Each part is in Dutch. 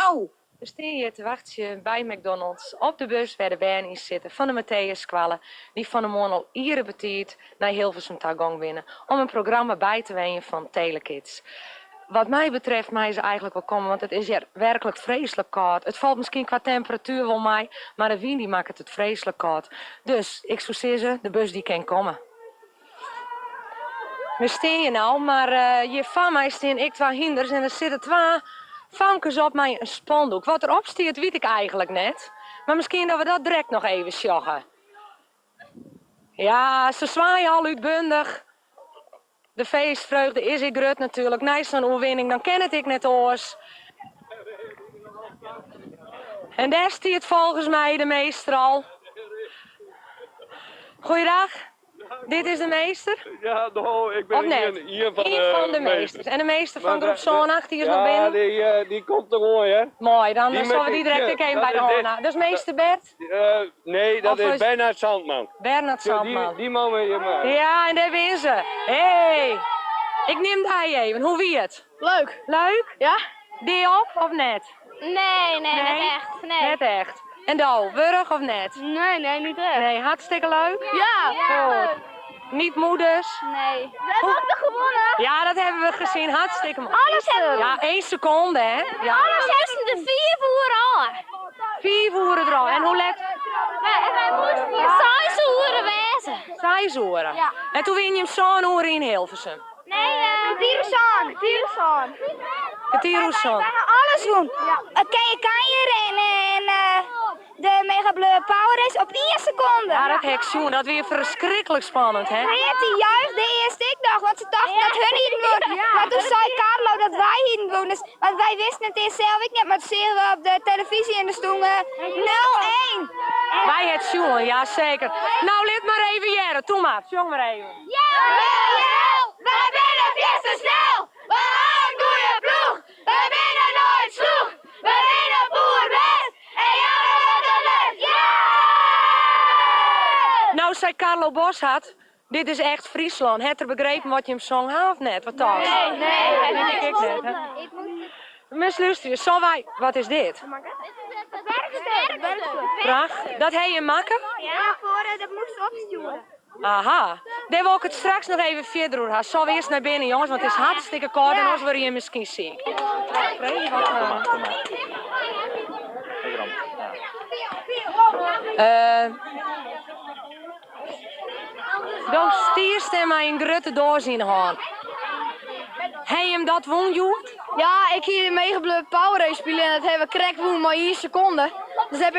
Auw! We staan hier te wachten bij McDonald's op de bus waar de band in zitten van de Matthäus-kwallen, die van de morgen al iedere betiert naar Hilversum gaan winnen om een programma bij te wonen van Telekids. Wat mij betreft, mij is eigenlijk wel komen, want het is hier werkelijk vreselijk koud. Het valt misschien qua temperatuur wel mij, maar de wind die maakt het vreselijk koud. Dus ik zou zeggen, de bus die kan komen. We staan hier nou, maar hier van mij staan ik twee hinders en er zitten twee vankers op mij een spandoek. Wat erop staat, weet ik eigenlijk net. Maar misschien dat we dat direct nog even sjoggen. Ja, ze zwaaien al uitbundig. De feestvreugde is ik grut natuurlijk. Na zo'n overwinning, dan ken het ik net oors. En daar staat volgens mij de meester al. Goeiedag. Dit is de meester? Ja, nou, ik ben hier van de meesters. En de meester van groep Zoon 8, die is nog binnen? Ja, die komt er gewoon, hè. Mooi, dan zullen we die direct even bij de Hona. Dat is meester Bert? Nee, dat is Bernard Sandman. Bernard Sandman. Die man wil je maar. Ja, en daar ben ze. Hé, ik neem die even. Hoe wie het? Leuk. Leuk? Ja? Die op of net? Nee, net echt. Nee. Net echt. En Douw, wurg of net? Nee, niet echt. Nee, hartstikke leuk? Ja. Goed. Niet moeders? Nee. We hebben ook nog gewonnen. Ja, dat hebben we gezien. Hartstikke mooi. Alles hebben we. Ja, 1 seconde, hè? Ja. Alles hebben ze de 4 voeren al. 4 voeren er al. En hoe let? Wij moesten hier 6 voeren wezen. 6 uren. Ja. En toen win je hem zo'n uur in Hilversum. Nee, Katieroesson. Katieroesson. Wij gaan alles doen. Ken je kanjer en de Mega Bleu Power Race op 1 seconde. Ja, dat hek zoen. Dat weer verschrikkelijk spannend, hè? Reed juist de eerste ik dacht, want ze dachten dat hun hier doen. Maar toen zei Carlo dat wij hier doen. Dus, want wij wisten het eerst zelf ik niet, maar toen zien we op de televisie en er stond 0-1. Wij het zoen, ja zeker. Nou, let maar even jaren. Doe maar, zong maar even. Ja, wij binnen Fiesta snel. We hebben een goede ploeg. We winnen nooit sloeg. We winnen boer best. En jij bent de les. Ja! Nou, zei Carlo Boshart, dit is echt Friesland. Het er begrepen wat je hem zong, ha of net? Wat dan? Nee. Dat denk ik net, hè? Mis luisteren, zo wij, wat is dit? Werkstuk. Pracht. Dat hij je makken? Ja, dat moest opsturen. Aha. Dan wil ik het straks nog even verder doen. Zo eerst naar binnen, jongens, want het is hartstikke koud en anders word je misschien ziek. Dan stierst hij mij een grote doos in de hand. Hij hem dat won, Joert? Ja, ik hier de Mega Bleu Power Race spelen en dat hebben we correct woen maar 1 seconde. Dus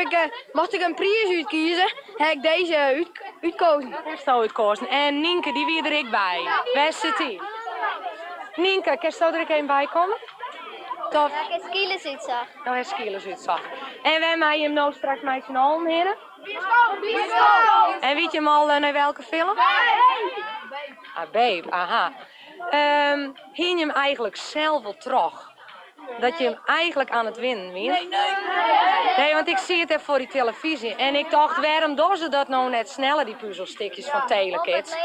mocht ik een prijs uitkiezen, heb ik deze uitgekozen. Kerst uitkozen. En Nienke, die wie er ik bij. Waar zit die? Nienke, kerst er ik een bij komen? Tof. Ja, ik heb skilers uitzag. Nou, hij skilers uitzag. En wij mij hem nou straks met z'n allen heren? En weet je hem al naar welke film? Ah, Babe, aha. Hing je hem eigenlijk zelf wel terug? Dat je hem eigenlijk aan het winnen wint? Nee, want ik zie het even voor die televisie. En ik dacht, waarom doen ze dat nou net sneller, die puzzelstukjes van Telekids?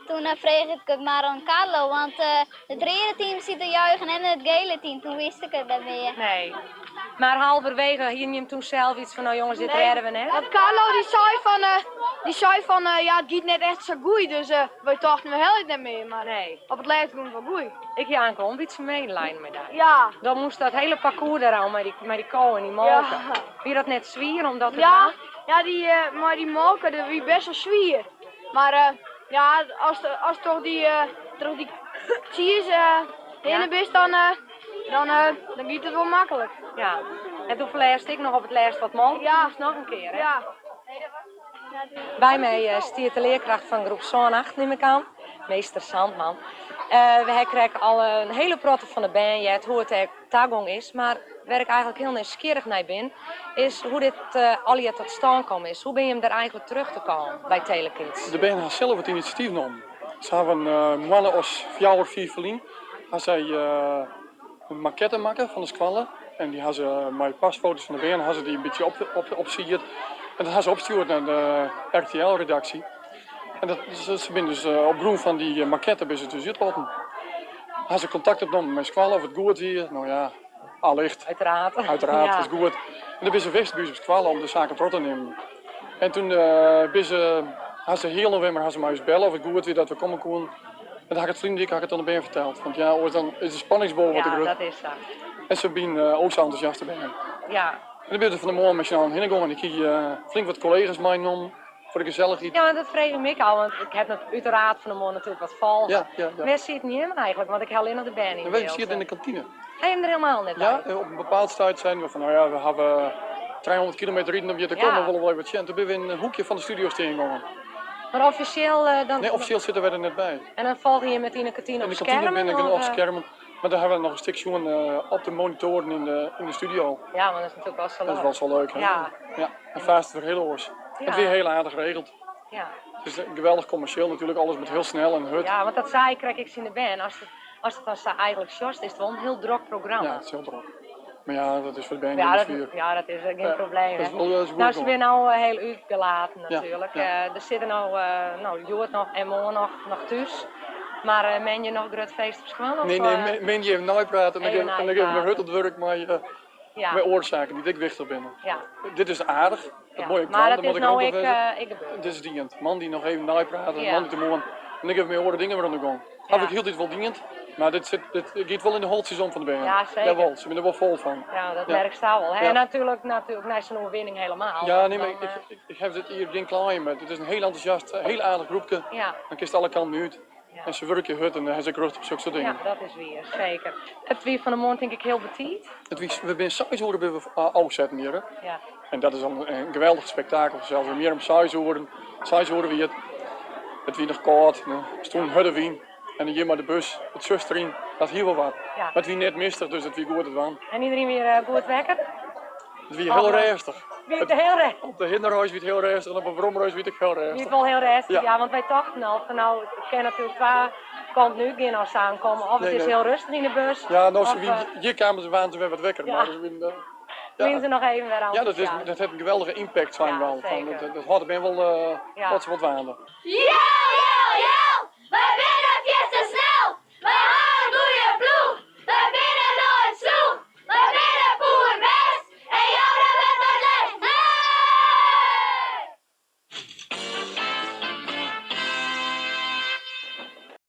Toen vreeg ik het maar aan Carlo, want het rode team zit te juichen en het gele team, toen wist ik het dan weer. Nee. Maar halverwege hing je hem toen zelf iets van, nou jongens, dit redden we net? Want Carlo die zei van ja, het gaat net echt zo goed, dus we dachten we helemaal niet meer, maar Nee. op het laatste doen het wel goed. Ik ja aankom een beetje medelijden met dat. Ja. Dan moest dat hele parcours daar al met die kool en die molken. Ja. Wie dat net zwier om dat te Ja, doen? maar die molken, dat wie best wel zwier. Maar ja, als toch die cheese in is, dan gaat het wel makkelijk. Ja. En toen verleest ik nog op het laatst wat molken. Ja. Dus nog een keer, hè? Ja. Bij mij stiert de leerkracht van groep Zoon 8, neem ik aan. Meester Sandman. We krijgen al een hele protte van de band, hoe het tagong is. Maar waar ik eigenlijk heel nieuwsgierig naar ben, is hoe dit al je tot stand komen is. Hoe ben je hem daar eigenlijk terug te komen bij Telekids? De band had zelf het initiatief genomen. Ze hebben mannen als 4 verlien. Zij een maquette maken van de squallen. En die hadden ze met pasfoto's van de band, hadden ze die een beetje opzierd. En dat hadden ze opgestuurd naar de RTL-redactie. En ze zijn dus op grond van die maquette bij ze dus uitgelopen. Hadden ze contact opgenomen met squallen of het goed hier. Nou ja, allicht. Uiteraard. Uiteraard, Ja. dat is goed. En toen ben ze Westbuurs op Squallen om de zaken terug te nemen. En toen had ze heel november had ze mij eens bellen of het goed weer dat we komen konden. En dan had ik het vriendelijk had ik het aan de band verteld. Want ja, dan is de spanningsboog wat te Ja, groot. dat is zo. En ze zijn ook zo enthousiast erbij. En Ja. dan ben ik van de morgen met je aan heen gegaan en ik heb flink wat collega's meegenomen voor de gezelligheid. Ja, dat vrees ik me al, want ik heb uiteraard van de morgen natuurlijk wat vol. Ja. Waar zit het niet in eigenlijk, want ik haal in op de band in En wij beeld. zitten in de kantine. Ga je hem er helemaal net Ja, bij? op een bepaald tijd zijn we van, nou ja, we hebben 300 kilometer rijden om hier te komen, Ja. willen we wel even zien. En toen ben we in een hoekje van de studio steen gegaan. Maar officieel dan... Nee, officieel zitten we er net bij. En dan volg je met in de kantine In op de kantine schermen? ben ik of, op schermen. Maar dan hebben we nog een stukje op de monitoren in de studio. Ja, maar dat is natuurlijk wel zo Dat is leuk. wel zo leuk, hè? Ja. En vast weer heel oors. Het weer heel aardig geregeld. Ja. Het is geweldig commercieel natuurlijk, alles met heel snel en hut. Ja, want dat zei ik, krijg ik in de band. Als het dan eigenlijk short is het wel een heel druk programma. Ja, het is heel druk. Maar ja, dat is voor de band Ja, in de dat, sfeer. ja, dat is geen Ja, probleem. dat is hè. wel- dat is goed Nou, ze hoor. zijn nou heel uitgelaten Ja, natuurlijk. ja. Er zitten nou Joert nog en morgen nog thuis. Maar men je nog een groot feest op school? Nee, men je even nooit praten en Even dan geef ik mijn naaipraten. hut op het werk, maar Ja, met oorzaken die dik wichtig binnen. ja. Dit is aardig, Ja. dat mooie Maar dat klanten, is moet ik nou ook ik, bevestigen. ik gebeurd. Dit is dienend. Man die nog even naaipraten, Ja. man die te mogen. En ik heb mijn oren dingen weer aan de gang. Ja. Heb ik heel dit wel dienend, maar dit gaat wel in de hoofdseizoen van de band. Ja, zeker. Jawel, ze zijn er wel vol van. Ja, dat Ja. merk je wel. Hè? Ja. En natuurlijk na zijn overwinning helemaal. Ja, nee, maar Dan, ik heb dit hier geen klein met. Het is een heel enthousiast, heel aardig groepje. ja. Dan kist alle kanten uit. Ja. En ze werken hut en hij zit rustig op zulke soort dingen. Ja, dat is weer, zeker. Het wie van de mond denk ik heel betiet. We zijn sowieso bij afzetten hier. Hè. Ja. En dat is al een geweldig spektakel. Zelfs meer om 6 uur weer het wie nog koud. Er stond een huddenwien. En dan hier maar de bus, het zus erin. Dat hier wel wat. Ja. Maar het wie net mistig, dus het wie goed het waan. En iedereen weer goed wekker? Het wie heel rustig. Wie het heel recht? Op de hinderhuis wie het heel rustig en op een brommerhuis wie het heel Wie het rustig. wel heel rustig, Ja. ja, want wij dachten al van nou, ik ken natuurlijk waar komt nu geen als aankomen. Of het Nee, is nee. heel rustig in de bus. Ja, nou, of, hier kwamen ze waan ze weer wat wekker. Ja. Maar ze winnen, Wien ze nog even weer aan. ja, dat heeft een geweldige impact zijn Ja, wel. Van, zeker. dat had ik ben wel Ja. wat ze wat waanden. Yo, yo, yo! Wij